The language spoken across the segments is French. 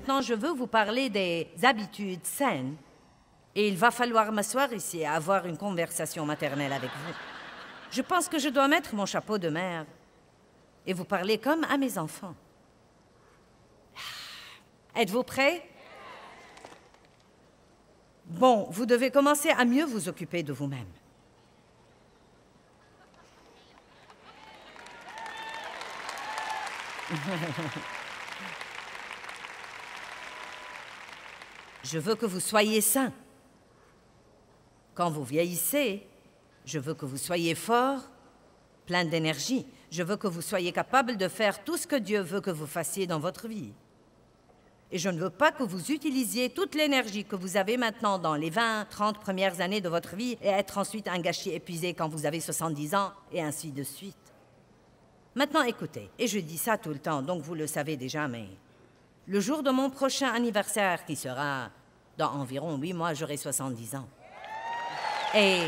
maintenant, je veux vous parler des habitudes saines. Et il va falloir m'asseoir ici et avoir une conversation maternelle avec vous. Je pense que je dois mettre mon chapeau de mère et vous parler comme à mes enfants. Êtes-vous prêts? Bon, vous devez commencer à mieux vous occuper de vous-même. Je veux que vous soyez sains. Quand vous vieillissez, je veux que vous soyez fort, plein d'énergie. Je veux que vous soyez capable de faire tout ce que Dieu veut que vous fassiez dans votre vie. Et je ne veux pas que vous utilisiez toute l'énergie que vous avez maintenant dans les 20, 30 premières années de votre vie et être ensuite un gâchis épuisé quand vous avez 70 ans, et ainsi de suite. Maintenant, écoutez, et je dis ça tout le temps, donc vous le savez déjà, mais le jour de mon prochain anniversaire, qui sera dans environ 8 mois, j'aurai 70 ans. Et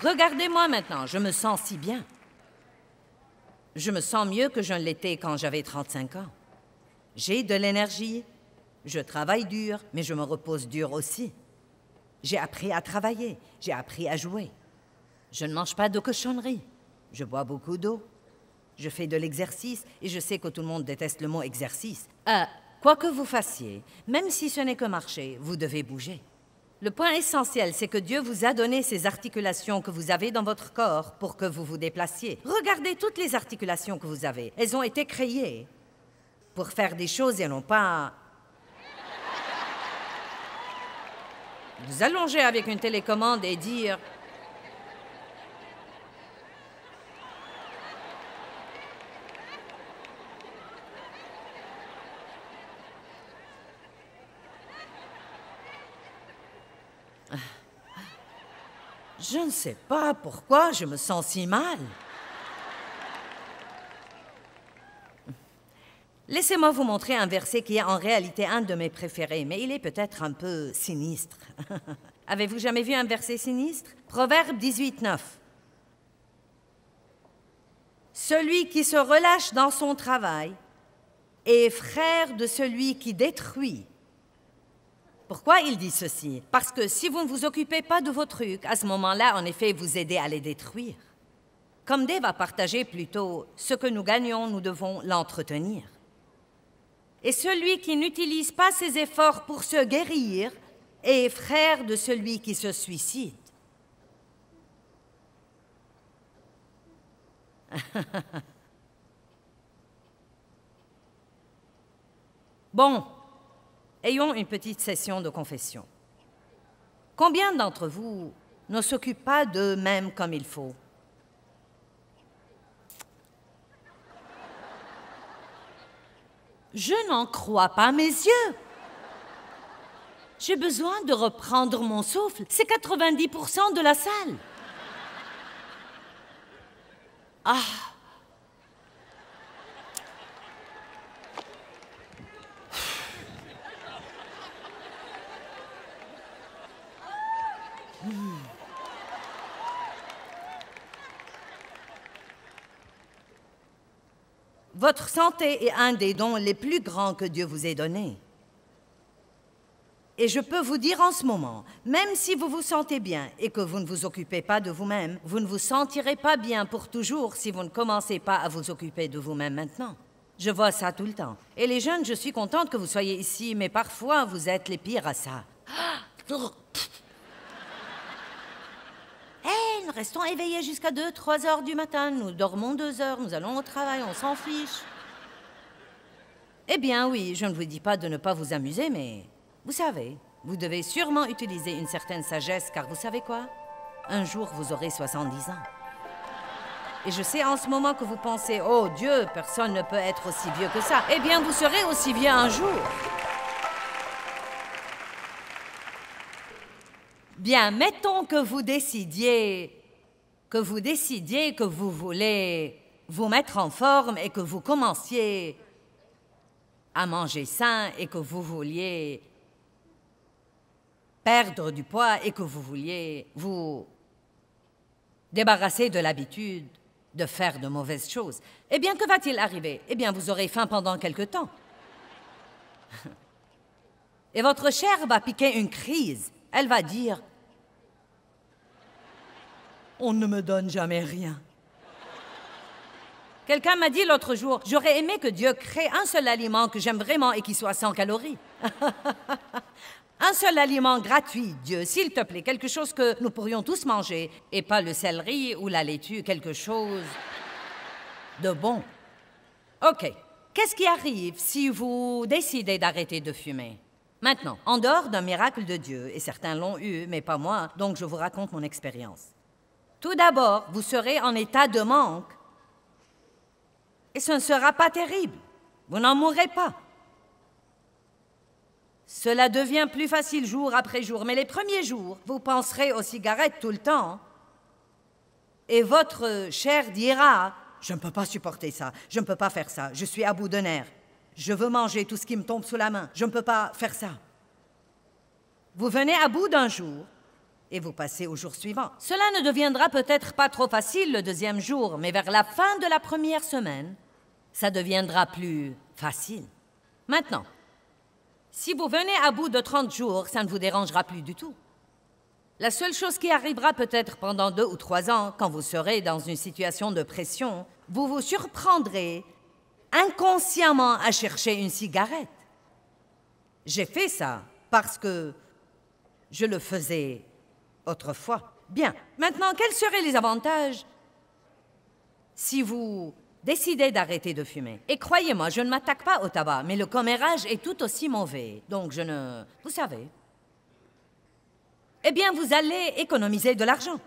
regardez-moi maintenant, je me sens si bien. Je me sens mieux que je ne l'étais quand j'avais 35 ans. J'ai de l'énergie, je travaille dur, mais je me repose dur aussi. J'ai appris à travailler, j'ai appris à jouer. Je ne mange pas de cochonneries, je bois beaucoup d'eau. Je fais de l'exercice et je sais que tout le monde déteste le mot exercice. Quoi que vous fassiez, même si ce n'est que marcher, vous devez bouger. Le point essentiel, c'est que Dieu vous a donné ces articulations que vous avez dans votre corps pour que vous vous déplaciez. Regardez toutes les articulations que vous avez. Elles ont été créées pour faire des choses et non pas vous allonger avec une télécommande et dire je ne sais pas pourquoi je me sens si mal. Laissez-moi vous montrer un verset qui est en réalité un de mes préférés, mais il est peut-être un peu sinistre. Avez-vous jamais vu un verset sinistre? Proverbe 18:9. Celui qui se relâche dans son travail est frère de celui qui détruit. Pourquoi il dit ceci? Parce que si vous ne vous occupez pas de vos trucs, à ce moment-là, en effet, vous aidez à les détruire. Comme Dave va partager plutôt ce que nous gagnons, nous devons l'entretenir. Et celui qui n'utilise pas ses efforts pour se guérir est frère de celui qui se suicide. Bon. Ayons une petite session de confession. Combien d'entre vous ne s'occupent pas d'eux-mêmes comme il faut? Je n'en crois pas mes yeux. J'ai besoin de reprendre mon souffle. C'est 90% de la salle. Ah! Votre santé est un des dons les plus grands que Dieu vous ait donnés. Et je peux vous dire en ce moment, même si vous vous sentez bien et que vous ne vous occupez pas de vous-même, vous ne vous sentirez pas bien pour toujours si vous ne commencez pas à vous occuper de vous-même maintenant. Je vois ça tout le temps. Et les jeunes, je suis contente que vous soyez ici, mais parfois vous êtes les pires à ça. Hey, nous restons éveillés jusqu'à 2, 3 heures du matin. Nous dormons 2 heures, nous allons au travail, on s'en fiche. Eh bien oui, je ne vous dis pas de ne pas vous amuser, mais vous savez, vous devez sûrement utiliser une certaine sagesse, car vous savez quoi? Un jour, vous aurez 70 ans. Et je sais en ce moment que vous pensez, « Oh Dieu, personne ne peut être aussi vieux que ça. » Eh bien, vous serez aussi vieux un jour. Bien, mettons que vous décidiez que vous voulez vous mettre en forme et que vous commenciez à manger sain et que vous vouliez perdre du poids et que vous vouliez vous débarrasser de l'habitude de faire de mauvaises choses. Eh bien, que va-t-il arriver? Eh bien, vous aurez faim pendant quelque temps. Et votre chair va piquer une crise. Elle va dire, « On ne me donne jamais rien. » Quelqu'un m'a dit l'autre jour, « J'aurais aimé que Dieu crée un seul aliment que j'aime vraiment et qui soit sans calories. » Un seul aliment gratuit, Dieu, s'il te plaît, quelque chose que nous pourrions tous manger, et pas le céleri ou la laitue, quelque chose de bon. OK. Qu'est-ce qui arrive si vous décidez d'arrêter de fumer? Maintenant, en dehors d'un miracle de Dieu, et certains l'ont eu, mais pas moi, donc je vous raconte mon expérience. Tout d'abord, vous serez en état de manque, et ce ne sera pas terrible. Vous n'en mourrez pas. Cela devient plus facile jour après jour, mais les premiers jours, vous penserez aux cigarettes tout le temps. Et votre chair dira, « Je ne peux pas supporter ça, je ne peux pas faire ça, je suis à bout de nerfs. Je veux manger tout ce qui me tombe sous la main, je ne peux pas faire ça. » Vous venez à bout d'un jour et vous passez au jour suivant. Cela ne deviendra peut-être pas trop facile le deuxième jour, mais vers la fin de la première semaine, ça deviendra plus facile. Maintenant, si vous venez à bout de 30 jours, ça ne vous dérangera plus du tout. La seule chose qui arrivera peut-être pendant 2 ou 3 ans, quand vous serez dans une situation de pression, vous vous surprendrez inconsciemment à chercher une cigarette. J'ai fait ça parce que je le faisais autrefois. Bien, maintenant, quels seraient les avantages si vous décidez d'arrêter de fumer? Et croyez-moi, je ne m'attaque pas au tabac, mais le commérage est tout aussi mauvais. Donc je ne... Vous savez. Eh bien, vous allez économiser de l'argent.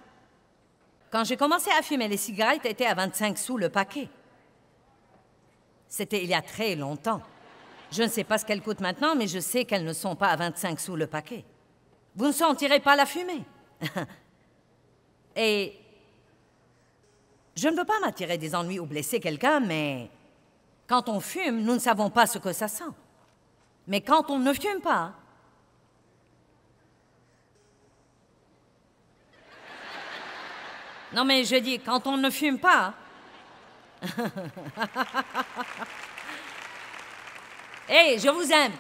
Quand j'ai commencé à fumer, les cigarettes étaient à 25 sous le paquet. C'était il y a très longtemps. Je ne sais pas ce qu'elles coûtent maintenant, mais je sais qu'elles ne sont pas à 25 sous le paquet. Vous ne sentirez pas la fumée. Et je ne veux pas m'attirer des ennuis ou blesser quelqu'un, mais quand on fume, nous ne savons pas ce que ça sent. Mais quand on ne fume pas... Non, mais je dis, quand on ne fume pas... Hé, je vous aime.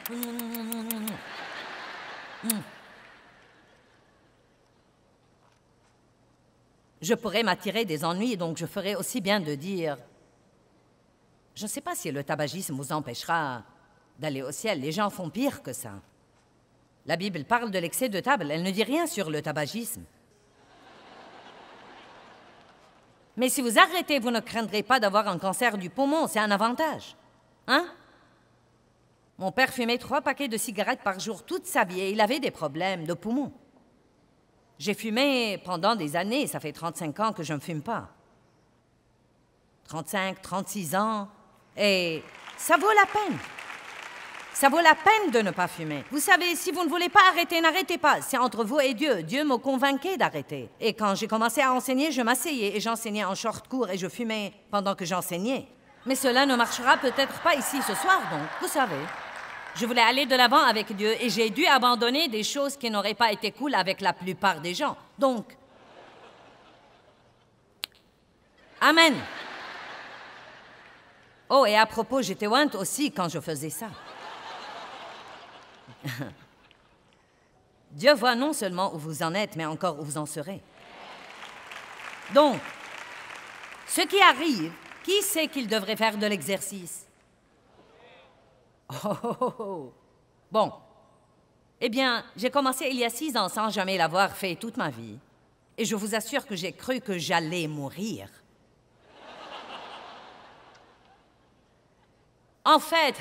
Je pourrais m'attirer des ennuis, donc je ferais aussi bien de dire... Je ne sais pas si le tabagisme vous empêchera d'aller au ciel. Les gens font pire que ça. La Bible parle de l'excès de table. Elle ne dit rien sur le tabagisme. Mais si vous arrêtez, vous ne craindrez pas d'avoir un cancer du poumon. C'est un avantage. Hein? Mon père fumait 3 paquets de cigarettes par jour toute sa vie et il avait des problèmes de poumons. J'ai fumé pendant des années. Ça fait 35 ans que je ne fume pas. 35, 36 ans. Et ça vaut la peine. Ça vaut la peine de ne pas fumer. Vous savez, si vous ne voulez pas arrêter, n'arrêtez pas. C'est entre vous et Dieu. Dieu me convainquait d'arrêter. Et quand j'ai commencé à enseigner, je m'asseyais et j'enseignais en short court et je fumais pendant que j'enseignais. Mais cela ne marchera peut-être pas ici ce soir, donc, vous savez. Je voulais aller de l'avant avec Dieu et j'ai dû abandonner des choses qui n'auraient pas été cool avec la plupart des gens. Donc, amen. Oh, et à propos, j'étais ointe aussi quand je faisais ça. Dieu voit non seulement où vous en êtes, mais encore où vous en serez. Donc, ce qui arrive, qui sait qu'il devrait faire de l'exercice? Oh. Bon. Eh bien, j'ai commencé il y a 6 ans sans jamais l'avoir fait toute ma vie. Et je vous assure que j'ai cru que j'allais mourir. En fait,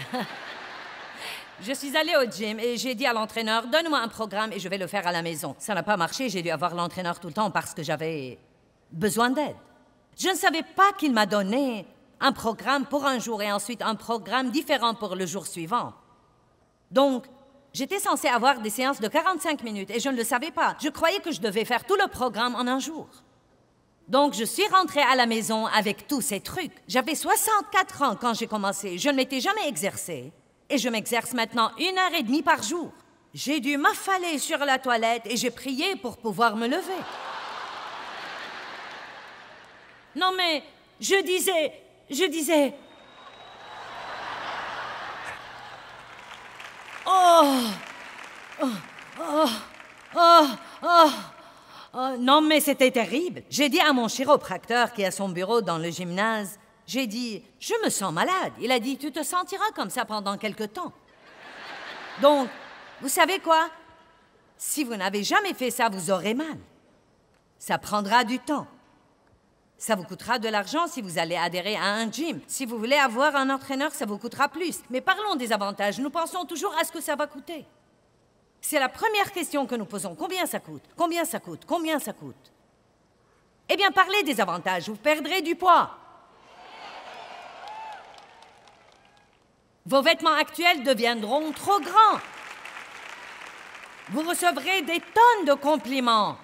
je suis allée au gym et j'ai dit à l'entraîneur, donne-moi un programme et je vais le faire à la maison. Ça n'a pas marché, j'ai dû avoir l'entraîneur tout le temps parce que j'avais besoin d'aide. Je ne savais pas qu'il m'a donné un programme pour un jour et ensuite un programme différent pour le jour suivant. Donc, j'étais censée avoir des séances de 45 minutes et je ne le savais pas. Je croyais que je devais faire tout le programme en un jour. Donc, je suis rentrée à la maison avec tous ces trucs. J'avais 64 ans quand j'ai commencé. Je ne m'étais jamais exercée. Et je m'exerce maintenant 1h30 par jour. J'ai dû m'affaler sur la toilette et j'ai prié pour pouvoir me lever. Non, mais Je disais... Oh, oh, oh, oh, oh, oh. Non, mais c'était terrible. J'ai dit à mon chiropracteur qui a son bureau dans le gymnase, j'ai dit, je me sens malade. Il a dit, tu te sentiras comme ça pendant quelque temps. Donc, vous savez quoi? Si vous n'avez jamais fait ça, vous aurez mal. Ça prendra du temps. Ça vous coûtera de l'argent si vous allez adhérer à un gym. Si vous voulez avoir un entraîneur, ça vous coûtera plus. Mais parlons des avantages. Nous pensons toujours à ce que ça va coûter. C'est la première question que nous posons. Combien ça coûte? Combien ça coûte? Combien ça coûte? Eh bien, parlez des avantages. Vous perdrez du poids. Vos vêtements actuels deviendront trop grands. Vous recevrez des tonnes de compliments.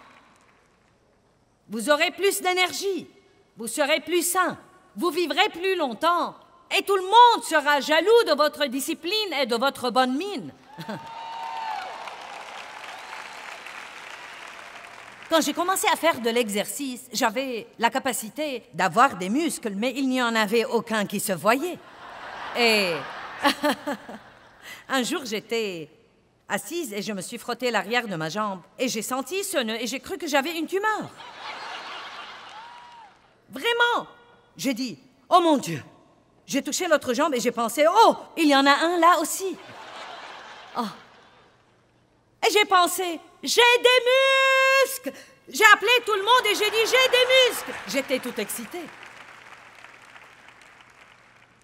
Vous aurez plus d'énergie. Vous serez plus sain. Vous vivrez plus longtemps. Et tout le monde sera jaloux de votre discipline et de votre bonne mine. Quand j'ai commencé à faire de l'exercice, j'avais la capacité d'avoir des muscles, mais il n'y en avait aucun qui se voyait. Et un jour, j'étais assise et je me suis frotté l'arrière de ma jambe. Et j'ai senti ce nœud et j'ai cru que j'avais une tumeur. Vraiment! J'ai dit, oh mon Dieu! J'ai touché l'autre jambe et j'ai pensé, oh, il y en a un là aussi. Oh. Et j'ai pensé, j'ai des muscles! J'ai appelé tout le monde et j'ai dit, j'ai des muscles! J'étais toute excitée.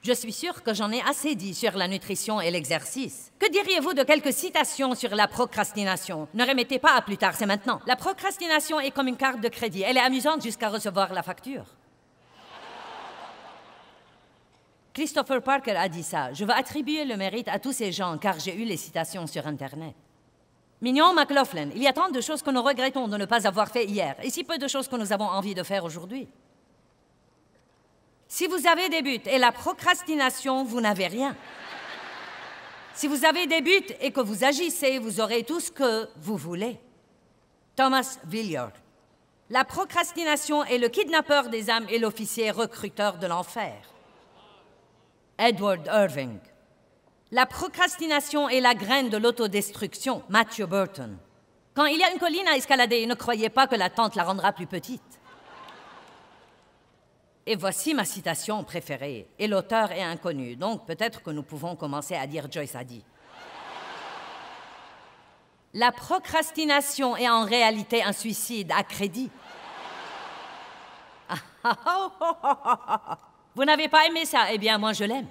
Je suis sûre que j'en ai assez dit sur la nutrition et l'exercice. Que diriez-vous de quelques citations sur la procrastination? Ne remettez pas à plus tard, c'est maintenant. La procrastination est comme une carte de crédit. Elle est amusante jusqu'à recevoir la facture. Christopher Parker a dit ça. Je veux attribuer le mérite à tous ces gens, car j'ai eu les citations sur Internet. Mignon McLaughlin, il y a tant de choses que nous regrettons de ne pas avoir fait hier, et si peu de choses que nous avons envie de faire aujourd'hui. Si vous avez des buts et la procrastination, vous n'avez rien. Si vous avez des buts et que vous agissez, vous aurez tout ce que vous voulez. Thomas Villiers. La procrastination est le kidnappeur des âmes et l'officier recruteur de l'enfer. Edward Irving. La procrastination est la graine de l'autodestruction. Matthew Burton. Quand il y a une colline à escalader, ne croyez pas que la tente la rendra plus petite. Et voici ma citation préférée. Et l'auteur est inconnu, donc peut-être que nous pouvons commencer à dire Joyce a dit. La procrastination est en réalité un suicide à crédit. Vous n'avez pas aimé ça? Eh bien, moi, je l'aime.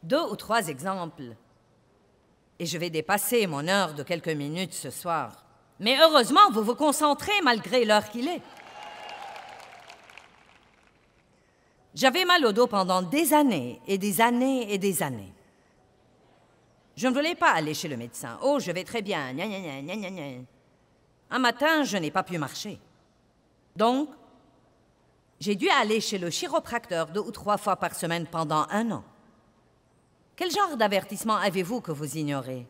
2 ou 3 exemples. Et je vais dépasser mon heure de quelques minutes ce soir. Mais heureusement, vous vous concentrez malgré l'heure qu'il est. J'avais mal au dos pendant des années et des années et des années. Je ne voulais pas aller chez le médecin. Oh, je vais très bien. Gna, gna, gna, gna, gna, gna. Un matin, je n'ai pas pu marcher. Donc, j'ai dû aller chez le chiropracteur 2 ou 3 fois par semaine pendant 1 an. Quel genre d'avertissement avez-vous que vous ignorez?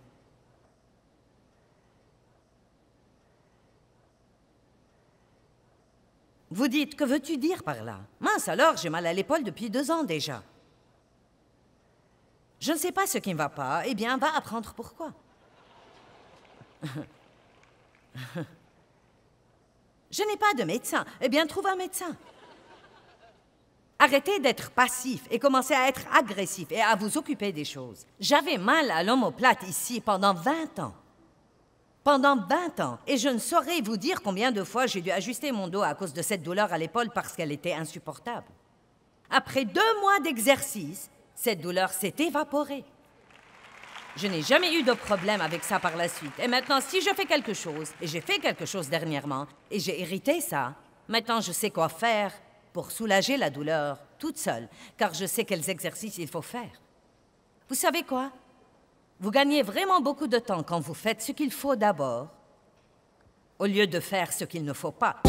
Vous dites, que veux-tu dire par là? Mince alors, j'ai mal à l'épaule depuis 2 ans déjà. Je ne sais pas ce qui ne va pas, eh bien, va apprendre pourquoi. Je n'ai pas de médecin, eh bien, trouve un médecin. Arrêtez d'être passif et commencez à être agressif et à vous occuper des choses. J'avais mal à l'omoplate ici pendant 20 ans. Pendant 20 ans. Et je ne saurais vous dire combien de fois j'ai dû ajuster mon dos à cause de cette douleur à l'épaule parce qu'elle était insupportable. Après 2 mois d'exercice, cette douleur s'est évaporée. Je n'ai jamais eu de problème avec ça par la suite. Et maintenant, si je fais quelque chose, et j'ai fait quelque chose dernièrement, et j'ai hérité ça, maintenant je sais quoi faire pour soulager la douleur toute seule, car je sais quels exercices il faut faire. Vous savez quoi? Vous gagnez vraiment beaucoup de temps quand vous faites ce qu'il faut d'abord, au lieu de faire ce qu'il ne faut pas.